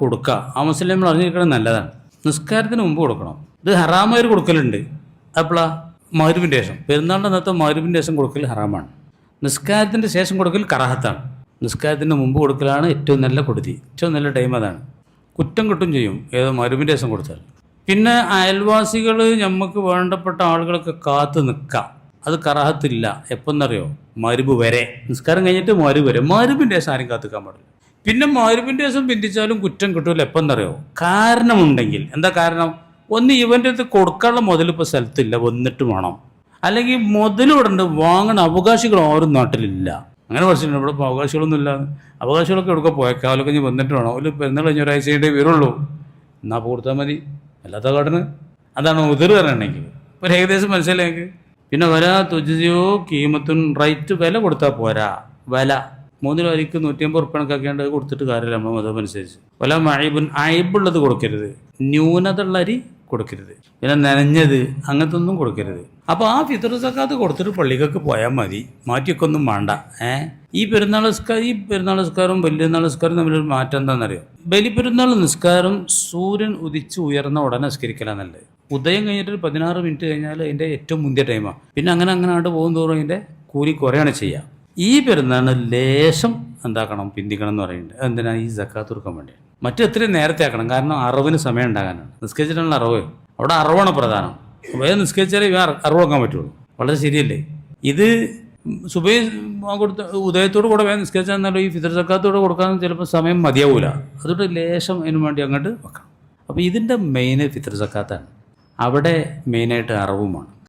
കൊടുക്കുക. ആ മുസ്ലിം അറിഞ്ഞിരിക്കണം നല്ലതാണ്. നിസ്കാരത്തിന് മുമ്പ് കൊടുക്കണം. ഇത് ഹറാമായൊരു കൊടുക്കലുണ്ട്. അപ്പോഴാ മഗ്‌രിബിൻ്റെ ശേഷം, പെരുന്നാളിൻ്റെ അന്നത്തെ മഗ്‌രിബിൻ്റെ ശേഷം കൊടുക്കൽ ഹറാമാണ്. നിസ്കാരത്തിൻ്റെ ശേഷം കൊടുക്കൽ കറാഹത്താണ്. നിസ്കാരത്തിന് മുമ്പ് കൊടുക്കലാണ് ഏറ്റവും നല്ല കൊടുതി, ഏറ്റവും നല്ല ടൈം അതാണ്. കുറ്റം കിട്ടും ചെയ്യും ഏതോ മഗ്‌രിബിൻ്റെ ശേഷം കൊടുത്താൽ. പിന്നെ അയൽവാസികൾ നമുക്ക് വേണ്ടപ്പെട്ട ആളുകളൊക്കെ കാത്ത് നിൽക്കാം, അത് കറാഹത്തില്ല. എപ്പോഴെന്നറിയോ? മഗ്‌രിബ് വരെ. നിസ്കാരം കഴിഞ്ഞിട്ട് മഗ്‌രിബ് വരെ. മഗ്‌രിബിൻ്റെ ശേഷം ആരും കാത്തിക്കാൻ പാടില്ല. പിന്നെ മഗ്‌രിബിൻ്റെ ശേഷം പിന്തിച്ചാലും കുറ്റം കിട്ടില്ല. എപ്പോഴെന്നറിയോ? കാരണമുണ്ടെങ്കിൽ. എന്താ കാരണം? ഒന്ന്, ഇവൻ്റെ അടുത്ത് കൊടുക്കാനുള്ള മുതൽ ഇപ്പോൾ സ്ഥലത്തില്ല, വന്നിട്ട് വേണം. അല്ലെങ്കിൽ മുതലിവിടെ ഉണ്ട്, വാങ്ങണ അവകാശികൾ ആരും നാട്ടിലില്ല. അങ്ങനെ പഠിച്ചിട്ടുണ്ട്. ഇവിടെ ഇപ്പോൾ അവകാശികളൊന്നും ഇല്ല. അവകാശികളൊക്കെ എവിടെ പോയേക്കാം, അവരൊക്കെ ഇനി വന്നിട്ട് വേണം. ഒരു പെരുന്നാൾ കഴിഞ്ഞ ഒരാഴ്ചയുടെ വരുള്ളൂ, എന്നാൽ അപ്പോൾ കൊടുത്താൽ മതി. അല്ലാത്ത കാട്ടിന് അതാണ് ഉതിർ പറയണമെങ്കിൽ ഒരു ഏകദേശം മനസ്സിലായെങ്കിൽ. പിന്നെ തുജിയോ കീമത്തുൻ, റൈറ്റ് വില കൊടുത്താൽ പോരാ. വില 3 വരിക്ക് 150 ഉറുപ്പ്യ കണക്കാക്കിയാണ്ട് കൊടുത്തിട്ട് കാര്യമില്ല. നമ്മൾ മതമനുസരിച്ച് വല മൈബുൻ, അയബുള്ളത് കൊടുക്കരുത്. ന്യൂനതയുള്ള അരി കൊടുക്കരുത്. പിന്നെ നനഞ്ഞത് അങ്ങനത്തെ ഒന്നും കൊടുക്കരുത്. അപ്പോൾ ആ ഫിത്ർ സക്കാത്ത് കൊടുത്തിട്ട് പള്ളിക്കൊക്കെ പോയാൽ മതി, മാറ്റിയൊക്കെ ഒന്നും വേണ്ട. ഈ പെരുന്നാൾ നിസ്കാരവും ബലിപെരുന്നാൾ നിസ്കാരവും തമ്മിലൊരു മാറ്റം എന്താണെന്നറിയോ? ബലിപെരുന്നാൾ നിസ്കാരം സൂര്യൻ ഉദിച്ച് ഉയർന്ന ഉടനെ നിസ്കരിക്കലാന്നല്ലേ. ഉദയം കഴിഞ്ഞിട്ട് 16 മിനിറ്റ് കഴിഞ്ഞാൽ അതിൻ്റെ ഏറ്റവും മുന്തിയ ടൈമാണ്. പിന്നെ അങ്ങനെ അങ്ങോട്ട് പോകും തോറും അതിൻ്റെ കൂലി കുറയാണ് ചെയ്യുക. ഈ പെരുന്നാളിന് ലേശം എന്താക്കണം, പിന്തിക്കണം എന്ന് പറയുന്നുണ്ട്. എന്തിനാ? ഈ സക്കാത്ത് കൊടുക്കാൻ വേണ്ടി. മറ്റെത്രയും നേരത്തെ ആക്കണം, കാരണം അറവിന് സമയം ഉണ്ടാകാനാണ്. നിസ്കരിച്ചിട്ടുള്ള അറവ്, അവിടെ അറവാണ് പ്രധാനം. വേഗം നിസ്കരിച്ചാലേ അറവ് വെക്കാൻ പറ്റുള്ളൂ. വളരെ ശരിയല്ലേ? ഇത് സുബൈ കൊടുത്ത ഉദയത്തോട് കൂടെ വേഗം നിസ്കരിച്ചാൽ എന്നാലും ഈ ഫിത്ർ സക്കാത്തോട് കൊടുക്കാൻ ചിലപ്പോൾ സമയം മതിയാവില്ല. അതുകൊണ്ട് ലേശം അതിന് വേണ്ടി അങ്ങോട്ട് വെക്കണം. അപ്പോൾ ഇതിൻ്റെ മെയിൻ ഫിത്ർ സക്കാത്താണ്. അവിടെ മെയിനായിട്ട് അറവുമാണ്.